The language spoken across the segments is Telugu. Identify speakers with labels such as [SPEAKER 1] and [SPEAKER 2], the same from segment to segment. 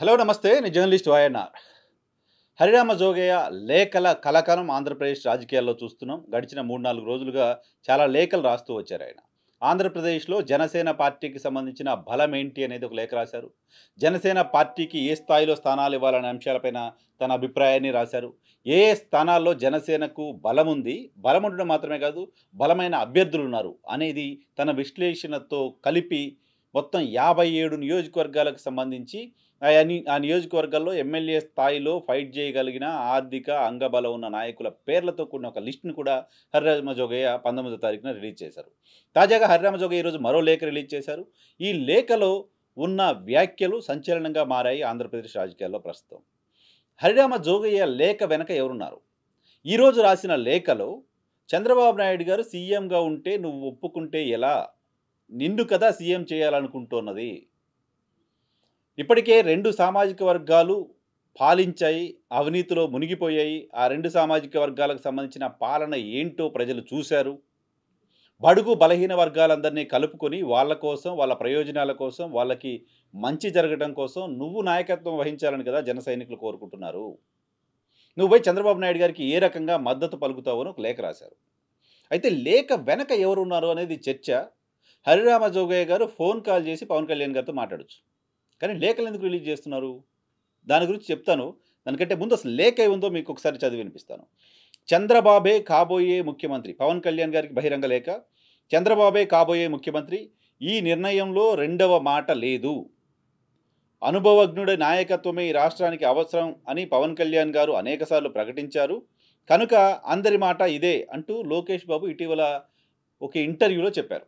[SPEAKER 1] హలో నమస్తే. నేను జర్నలిస్ట్ వైఎన్ఆర్. హరిరామ జోగయ్య లేఖల కలకలం ఆంధ్రప్రదేశ్ రాజకీయాల్లో చూస్తున్నాం. గడిచిన 3, 4 రోజులుగా చాలా లేఖలు రాస్తూ వచ్చారాయన. ఆంధ్రప్రదేశ్‌లో జనసేన పార్టీకి సంబంధించిన బలం ఏంటి అనేది ఒక లేఖ రాశారు. జనసేన పార్టీకి ఏ స్థాయిలో స్థానాలు ఇవ్వాలనే అంశాలపైన తన అభిప్రాయాన్ని రాశారు. ఏ ఏ స్థానాల్లో జనసేనకు బలముంది, బలముండడం మాత్రమే కాదు, బలమైన అభ్యర్థులున్నారు అనేది తన విశ్లేషణతో కలిపి మొత్తం 57 నియోజకవర్గాలకు సంబంధించి ఆ నియోజకవర్గాల్లో ఎమ్మెల్యే స్థాయిలో ఫైట్ చేయగలిగిన ఆర్థిక అంగబలం ఉన్న నాయకుల పేర్లతో కూడిన ఒక లిస్ట్‌ని కూడా హరిరామ జోగయ్య 19వ తారీఖున రిలీజ్ చేశారు. తాజాగా హరిరామ జోగయ్య ఈరోజు మరో లేఖ రిలీజ్ చేశారు. ఈ లేఖలో ఉన్న వ్యాఖ్యలు సంచలనంగా మారాయి ఆంధ్రప్రదేశ్ రాజకీయాల్లో ప్రస్తుతం. హరిరామ జోగయ్య లేఖ వెనక ఎవరున్నారు? ఈరోజు రాసిన లేఖలో చంద్రబాబు నాయుడు గారు సీఎంగా ఉంటే నువ్వు ఒప్పుకుంటే ఎలా? నిన్ను కదా సీఎం చేయాలనుకుంటున్నది. ఇప్పటికే 2 సామాజిక వర్గాలు పాలించాయి, అవినీతిలో మునిగిపోయాయి. ఆ 2 సామాజిక వర్గాలకు సంబంధించిన పాలన ఏంటో ప్రజలు చూశారు. బడుగు బలహీన వర్గాలందరినీ కలుపుకొని వాళ్ళ కోసం, వాళ్ళ ప్రయోజనాల కోసం, వాళ్ళకి మంచి జరగడం కోసం నువ్వు నాయకత్వం వహించాలని కదా జన సైనికులు కోరుకుంటున్నారు. నువ్వు పోయి చంద్రబాబు నాయుడు గారికి ఏ రకంగా మద్దతు పలుకుతావు అని ఒక లేఖ రాశారు. అయితే లేఖ వెనక ఎవరున్నారు అనేది చర్చ. హరిరామ జోగయ్య గారు ఫోన్ కాల్ చేసి పవన్ కళ్యాణ్ గారితో మాట్లాడొచ్చు. కానీ లేఖలు ఎందుకు రిలీజ్ చేస్తున్నారు? దాని గురించి చెప్తాను. దానికంటే ముందు అసలు లేఖ ఏముందో మీకు ఒకసారి చదివి వినిపిస్తాను. చంద్రబాబే కాబోయే ముఖ్యమంత్రి. పవన్ కళ్యాణ్ గారికి బహిరంగ లేఖ. చంద్రబాబే కాబోయే ముఖ్యమంత్రి. ఈ నిర్ణయంలో రెండవ మాట లేదు. అనుభవజ్ఞుడి నాయకత్వమే ఈ రాష్ట్రానికి అవసరం అని పవన్ కళ్యాణ్ గారు అనేకసార్లు ప్రకటించారు. కనుక అందరి మాట ఇదే అంటూ లోకేష్ బాబు ఇటీవల ఒక ఇంటర్వ్యూలో చెప్పారు.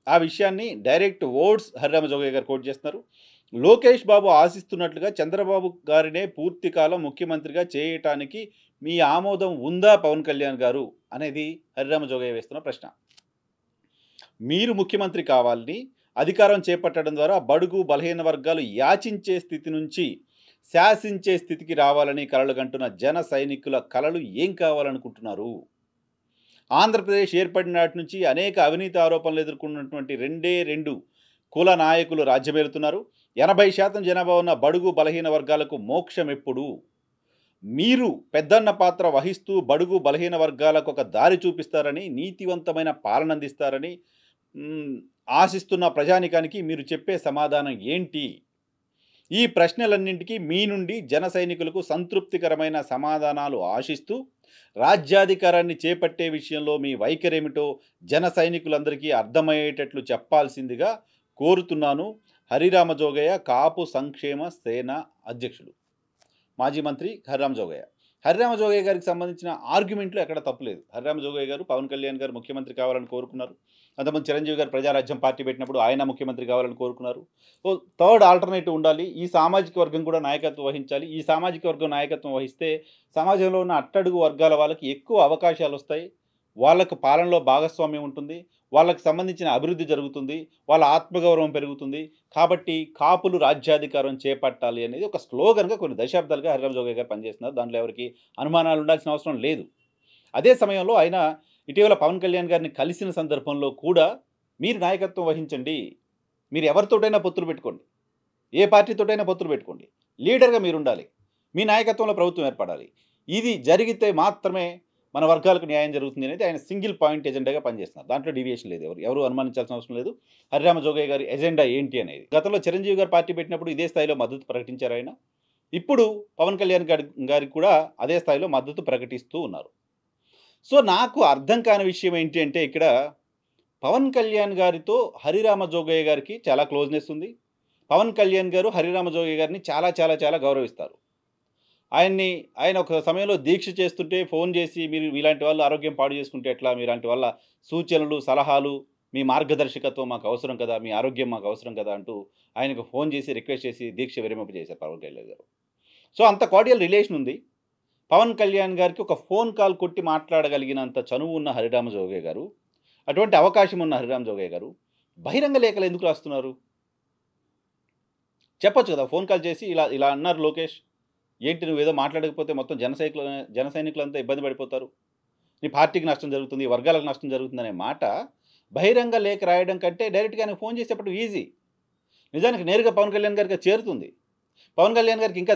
[SPEAKER 1] ఆ విషయాన్ని డైరెక్ట్ వర్డ్స్ హరిరామ జోగయ్య గారు కోట్ చేస్తున్నారు. లోకేష్ బాబు ఆశిస్తున్నట్లుగా చంద్రబాబు గారినే పూర్తి కాలం ముఖ్యమంత్రిగా చేయటానికి మీ ఆమోదం ఉందా పవన్ కళ్యాణ్ గారు అనేది హరిరామ జోగయ్య వేస్తున్న ప్రశ్న. మీరు ముఖ్యమంత్రి కావాలని అధికారం చేపట్టడం ద్వారా బడుగు బలహీన వర్గాలు యాచించే స్థితి నుంచి శాసించే స్థితికి రావాలని కలలు కంటున్న జన సైనికుల కలలు ఏం కావాలనుకుంటున్నారు? ఆంధ్రప్రదేశ్ ఏర్పడిన నాటి నుంచి అనేక అవినీతి ఆరోపణలు ఎదుర్కొన్నటువంటి 2 కుల నాయకులు రాజ్యమేలుతున్నారు. 80% జనాభా ఉన్న బడుగు బలహీన వర్గాలకు మోక్షం ఎప్పుడు? మీరు పెద్దన్న పాత్ర వహిస్తూ బడుగు బలహీన వర్గాలకు ఒక దారి చూపిస్తారని, నీతివంతమైన పాలన అందిస్తారని ఆశిస్తున్న ప్రజానికానికి మీరు చెప్పే సమాధానం ఏంటి? ఈ ప్రశ్నలన్నింటికీ మీ నుండి జన సైనికులకు సంతృప్తికరమైన సమాధానాలు ఆశిస్తూ రాజ్యాధికారాన్ని చేపట్టే విషయంలో మీ వైఖరేమిటో జన సైనికులందరికీ అర్థమయ్యేటట్లు చెప్పాల్సిందిగా కోరుతున్నాను. హరిరామ జోగయ్య, కాపు సంక్షేమ సేన అధ్యక్షుడు, మాజీ మంత్రి హరిరామ జోగయ్య. హరిరామ జోగయ్య గారికి సంబంధించిన ఆర్గ్యుమెంట్లో ఎక్కడ తప్పులేదు. హరిరామ జోగయ్య గారు పవన్ కళ్యాణ్ గారు ముఖ్యమంత్రి కావాలని కోరుకున్నారు. అంతకుముందు చిరంజీవి గారు ప్రజారాజ్యం పార్టీ పెట్టినప్పుడు ఆయన ముఖ్యమంత్రి కావాలని కోరుకున్నారు. సో థర్డ్ ఆల్టర్నేటివ్ ఉండాలి. ఈ సామాజిక వర్గం కూడా నాయకత్వం వహించాలి. ఈ సామాజిక వర్గం నాయకత్వం వహిస్తే సమాజంలో ఉన్న అట్టడుగు వర్గాల వాళ్ళకి ఎక్కువ అవకాశాలు వస్తాయి. వాళ్ళకు పాలనలో భాగస్వామ్యం ఉంటుంది. వాళ్ళకి సంబంధించిన అభివృద్ధి జరుగుతుంది. వాళ్ళ ఆత్మగౌరవం పెరుగుతుంది. కాబట్టి కాపులు రాజ్యాధికారం చేపట్టాలి అనేది ఒక స్లోగన్గా కొన్ని దశాబ్దాలుగా హరిరామ జోగయ్య గారు పనిచేస్తున్నారు. దాంట్లో ఎవరికి అనుమానాలు ఉండాల్సిన అవసరం లేదు. అదే సమయంలో ఆయన ఇటీవల పవన్ కళ్యాణ్ గారిని కలిసిన సందర్భంలో కూడా మీరు నాయకత్వం వహించండి, మీరు ఎవరితోటైనా పొత్తులు పెట్టుకోండి, ఏ పార్టీతోటైనా పొత్తులు పెట్టుకోండి, లీడర్గా మీరు ఉండాలి, మీ నాయకత్వంలో ప్రభుత్వం ఏర్పడాలి, ఇది జరిగితే మాత్రమే మన వర్గాలకు న్యాయం జరుగుతుంది అనేది ఆయన సింగిల్ పాయింట్ ఎజెండాగా పనిచేస్తున్నారు. దాంట్లో డీవియేషన్ లేదు. ఎవరు అనుమానించాల్సిన అవసరం లేదు. హరిరామ జోగయ్య గారి ఎజెండా ఏంటి అనేది గతంలో చిరంజీవి గారు పార్టీ పెట్టినప్పుడు ఇదే స్థాయిలో మద్దతు ప్రకటించారు ఆయన. ఇప్పుడు పవన్ కళ్యాణ్ గారికి కూడా అదే స్థాయిలో మద్దతు ప్రకటిస్తూ ఉన్నారు. సో నాకు అర్థం కాని విషయం ఏంటి అంటే ఇక్కడ పవన్ కళ్యాణ్ గారితో హరిరామ జోగయ్య గారికి చాలా క్లోజ్నెస్ ఉంది. పవన్ కళ్యాణ్ గారు హరిరామ జోగయ్య గారిని చాలా చాలా చాలా గౌరవిస్తారు. ఆయన ఒక సమయంలో దీక్ష చేస్తుంటే ఫోన్ చేసి మీరు ఇలాంటి వాళ్ళు ఆరోగ్యం పాడు చేసుకుంటే ఎట్లా, మీలాంటి వాళ్ళ సూచనలు సలహాలు మీ మార్గదర్శకత్వం మాకు అవసరం కదా, మీ ఆరోగ్యం మాకు అవసరం కదా అంటూ ఆయనకు ఫోన్ చేసి రిక్వెస్ట్ చేసి దీక్ష విరమింపజేశారు పవన్ కళ్యాణ్ గారు. సో అంత కార్డియల్ రిలేషన్ ఉంది. పవన్ కళ్యాణ్ గారికి ఒక ఫోన్ కాల్ కొట్టి మాట్లాడగలిగినంత చనువు ఉన్న హరిరామ జోగయ్య గారు, అటువంటి అవకాశం ఉన్న హరిరామ జోగయ్య గారు బహిరంగ లేఖలు ఎందుకు రాస్తున్నారు? చెప్పొచ్చు కదా, ఫోన్ కాల్ చేసి ఇలా ఇలా అన్నారు లోకేష్, ఏంటి నువ్వేదో మాట్లాడకపోతే మొత్తం జన సైనికులంతా ఇబ్బంది పడిపోతారు, నీ పార్టీకి నష్టం జరుగుతుంది, వర్గాలకు నష్టం జరుగుతుంది అనే మాట బహిరంగ లేఖ రాయడం కంటే డైరెక్ట్గా ఆయనకు ఫోన్ చేసేటప్పుడు ఈజీ. నిజానికి నేరుగా పవన్ కళ్యాణ్ గారికి చేరుతుంది. పవన్ కళ్యాణ్ గారికి ఇంకా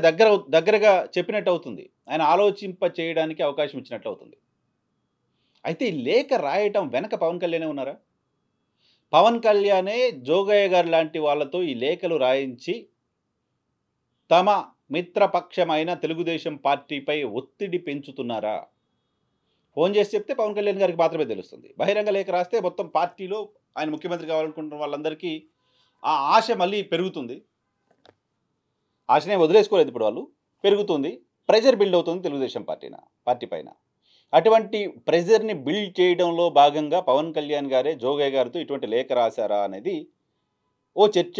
[SPEAKER 1] దగ్గరగా చెప్పినట్టు అవుతుంది. ఆయన ఆలోచింప చేయడానికి అవకాశం ఇచ్చినట్లు అవుతుంది. అయితే ఈ లేఖ రాయటం వెనక పవన్ కళ్యాణే ఉన్నారా? పవన్ కళ్యాణే జోగయ్య గారు లాంటి వాళ్ళతో ఈ లేఖలు రాయించి తమ మిత్రపక్షమైన తెలుగుదేశం పార్టీపై ఒత్తిడి పెంచుతున్నారా? ఫోన్ చేసి చెప్తే పవన్ కళ్యాణ్ గారికి మాత్రమే తెలుస్తుంది. బహిరంగ లేఖ రాస్తే మొత్తం పార్టీలో ఆయన ముఖ్యమంత్రి కావాలనుకుంటున్న వాళ్ళందరికీ ఆ ఆశ మళ్ళీ పెరుగుతుంది. ఆశనే వదిలేసుకోలేదు ఇప్పుడు వాళ్ళు. పెరుగుతుంది. ప్రెషర్ బిల్డ్ అవుతుంది తెలుగుదేశం పార్టీ పైన. అటువంటి ప్రెషర్‌ని బిల్డ్ చేయడంలో భాగంగా పవన్ కళ్యాణ్ గారే జోగయ్య గారితో ఇటువంటి లేఖ రాశారా అనేది ఓ చర్చ.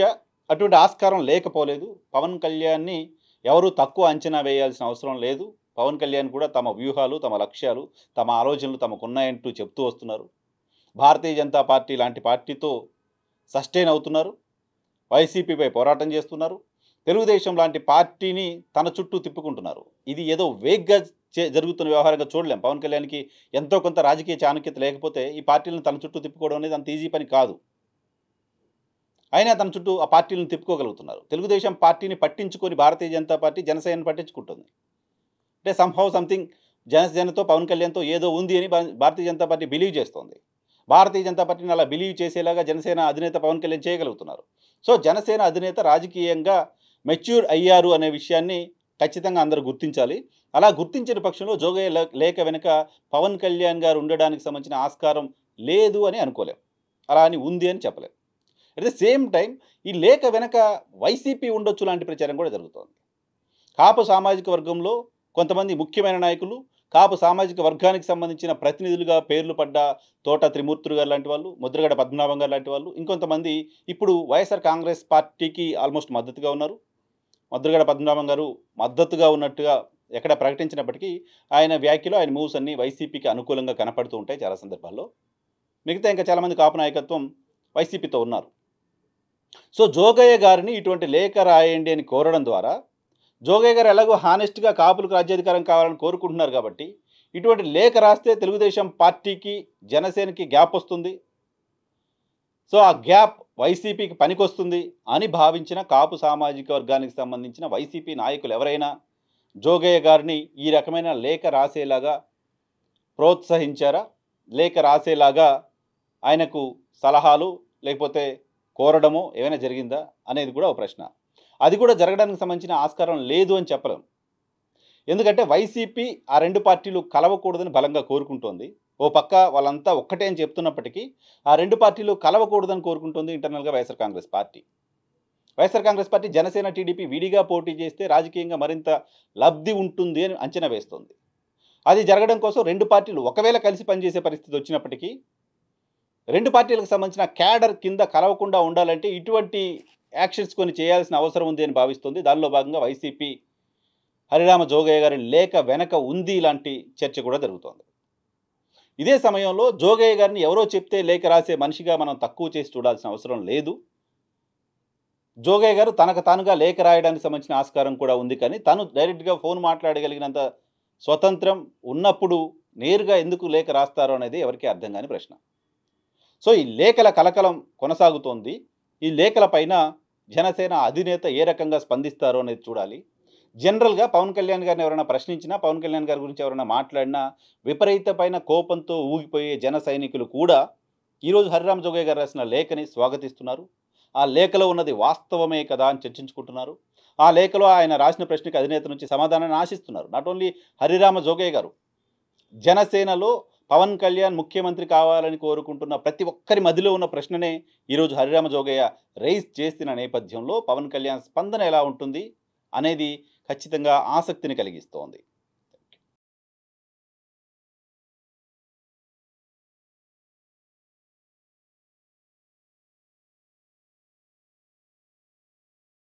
[SPEAKER 1] అటువంటి ఆస్కారం లేకపోలేదు. పవన్ కళ్యాణ్‌ని ఎవరు తక్కువ అంచనా వేయాల్సిన అవసరం లేదు. పవన్ కళ్యాణ్ కూడా తమ వ్యూహాలు, తమ లక్ష్యాలు, తమ ఆలోచనలు తమకున్నాయంటూ చెప్తూ వస్తున్నారు. భారతీయ జనతా పార్టీ లాంటి పార్టీతో సస్టైన్ అవుతున్నారు. వైసీపీపై పోరాటం చేస్తున్నారు. తెలుగుదేశం లాంటి పార్టీని తన చుట్టూ తిప్పుకుంటున్నారు. ఇది ఏదో వేగ్గా జరుగుతున్న వ్యవహారంగా చూడలేం. పవన్ కళ్యాణ్‌కి ఎంతో కొంత రాజకీయ చాణక్యత లేకపోతే ఈ పార్టీలను తన చుట్టూ తిప్పుకోవడం అనేది అంత ఈజీ పని కాదు. అయినా తన చుట్టూ ఆ పార్టీలను తిప్పుకోగలుగుతున్నారు. తెలుగుదేశం పార్టీని పట్టించుకొని భారతీయ జనతా పార్టీ జనసేనను పట్టించుకుంటుంది. అంటే సంథింగ్ జనసేనతో పవన్ కళ్యాణ్‌తో ఏదో ఉంది అని భారతీయ జనతా పార్టీ బిలీవ్ చేస్తోంది. భారతీయ జనతా పార్టీని అలా బిలీవ్ చేసేలాగా జనసేన అధినేత పవన్ కళ్యాణ్ చేయగలుగుతున్నారు. సో జనసేన అధినేత రాజకీయంగా మెచ్యూర్ అయ్యారు అనే విషయాన్ని ఖచ్చితంగా అందరూ గుర్తించాలి. అలా గుర్తించిన పక్షంలో జోగయ్య లేఖ వెనుక పవన్ కళ్యాణ్ గారు ఉండడానికి సంబంధించిన ఆస్కారం లేదు అని అనుకోలేం. అలా అని ఉంది అని చెప్పలేం. అట్ ద సేమ్ టైం ఈ లేఖ వెనక వైసీపీ ఉండొచ్చు లాంటి ప్రచారం కూడా జరుగుతోంది. కాపు సామాజిక వర్గంలో కొంతమంది ముఖ్యమైన నాయకులు, కాపు సామాజిక వర్గానికి సంబంధించిన ప్రతినిధులుగా పేర్లు పడ్డ తోట త్రిమూర్తులు గారు లాంటి వాళ్ళు, ముద్రగడ పద్మనాభం గారు లాంటి వాళ్ళు, ఇంకొంతమంది ఇప్పుడు వైఎస్ఆర్ కాంగ్రెస్ పార్టీకి ఆల్మోస్ట్ మద్దతుగా ఉన్నారు. ముద్రగడ పద్మనాభం గారు మద్దతుగా ఉన్నట్టుగా ఎక్కడ ప్రకటించినప్పటికీ ఆయన వ్యాఖ్యలు, ఆయన మూవ్స్ అన్నీ వైసీపీకి అనుకూలంగా కనపడుతూ ఉంటాయి చాలా సందర్భాల్లో. మిగతా ఇంకా చాలామంది కాపు నాయకత్వం వైసీపీతో ఉన్నారు. సో జోగయ్య గారిని ఇటువంటి లేఖ రాయండి అని కోరడం ద్వారా జోగయ్య గారు ఎలాగో హానెస్ట్గా కాపులకు రాజ్యాధికారం కావాలని కోరుకుంటున్నారు కాబట్టి ఇటువంటి లేఖ రాస్తే తెలుగుదేశం పార్టీకి జనసేనకి గ్యాప్ వస్తుంది. సో ఆ గ్యాప్ వైసీపీకి పనికొస్తుంది అని భావించిన కాపు సామాజిక వర్గానికి సంబంధించిన వైసీపీ నాయకులు ఎవరైనా జోగయ్య గారిని ఈ రకమైన లేఖ రాసేలాగా ప్రోత్సహించారా? లేఖ రాసేలాగా ఆయనకు సలహాలు లేకపోతే కోరడమో ఏమైనా జరిగిందా అనేది కూడా ఒక ప్రశ్న. అది కూడా జరగడానికి సంబంధించిన ఆస్కారం లేదు అని చెప్పలేం. ఎందుకంటే వైసీపీ ఆ రెండు పార్టీలు కలవకూడదని బలంగా కోరుకుంటోంది. ఓ పక్క వాళ్ళంతా ఒక్కటే అని చెప్తున్నప్పటికీ ఆ రెండు పార్టీలు కలవకూడదని కోరుకుంటుంది ఇంటర్నల్గా YSR Congress party. YSR Congress party Janasena TDP విడిగా పోటీ చేస్తే రాజకీయంగా మరింత లబ్ధి ఉంటుంది అని అంచనా వేస్తోంది. అది జరగడం కోసం రెండు పార్టీలు ఒకవేళ కలిసి పనిచేసే పరిస్థితి వచ్చినప్పటికీ రెండు పార్టీలకు సంబంధించిన క్యాడర్ కింద కలవకుండా ఉండాలంటే ఇటువంటి యాక్షన్స్ కొన్ని చేయాల్సిన అవసరం ఉంది అని భావిస్తుంది. దానిలో భాగంగా వైసీపీ హరిరామ జోగయ్య గారి లేఖ వెనక ఉంది లాంటి చర్చ కూడా జరుగుతోంది. ఇదే సమయంలో జోగయ్య గారిని ఎవరో చెప్తే లేఖ రాసే మనిషిగా మనం తక్కువ చేసి చూడాల్సిన అవసరం లేదు. జోగయ్య గారు తనకు తానుగా లేఖ రాయడానికి సంబంధించిన ఆస్కారం కూడా ఉంది. కానీ తను డైరెక్ట్గా ఫోన్ మాట్లాడగలిగినంత స్వతంత్రం ఉన్నప్పుడు నేరుగా ఎందుకు లేఖ రాస్తారో అనేది ఎవరికీ అర్థం కాని ప్రశ్న. సో ఈ లేఖల కలకలం కొనసాగుతోంది. ఈ లేఖల పైన జనసేన అధినేత ఏ రకంగా స్పందిస్తారో అనేది చూడాలి. జనరల్గా పవన్ కళ్యాణ్ గారిని ఎవరైనా ప్రశ్నించినా, పవన్ కళ్యాణ్ గారి గురించి ఎవరైనా మాట్లాడినా విపరీతమైన కోపంతో ఊగిపోయే జన సైనికులు కూడా ఈరోజు హరిరామ జోగయ్య గారు రాసిన లేఖని స్వాగతిస్తున్నారు. ఆ లేఖలో ఉన్నది వాస్తవమే కదా అని చర్చించుకుంటున్నారు. ఆ లేఖలో ఆయన రాసిన ప్రశ్నకి అధినేత నుంచి సమాధానాన్ని ఆశిస్తున్నారు. నాట్ ఓన్లీ హరిరామ జోగయ్య గారు, జనసేనలో పవన్ కళ్యాణ్ ముఖ్యమంత్రి కావాలని కోరుకుంటున్న ప్రతి ఒక్కరి మధ్యలో ఉన్న ప్రశ్ననే ఈరోజు హరిరామ జోగయ్య రైజ్ చేసిన నేపథ్యంలో పవన్ కళ్యాణ్ స్పందన ఎలా ఉంటుంది అనేది ఖచ్చితంగా ఆసక్తిని కలిగిస్తోంది.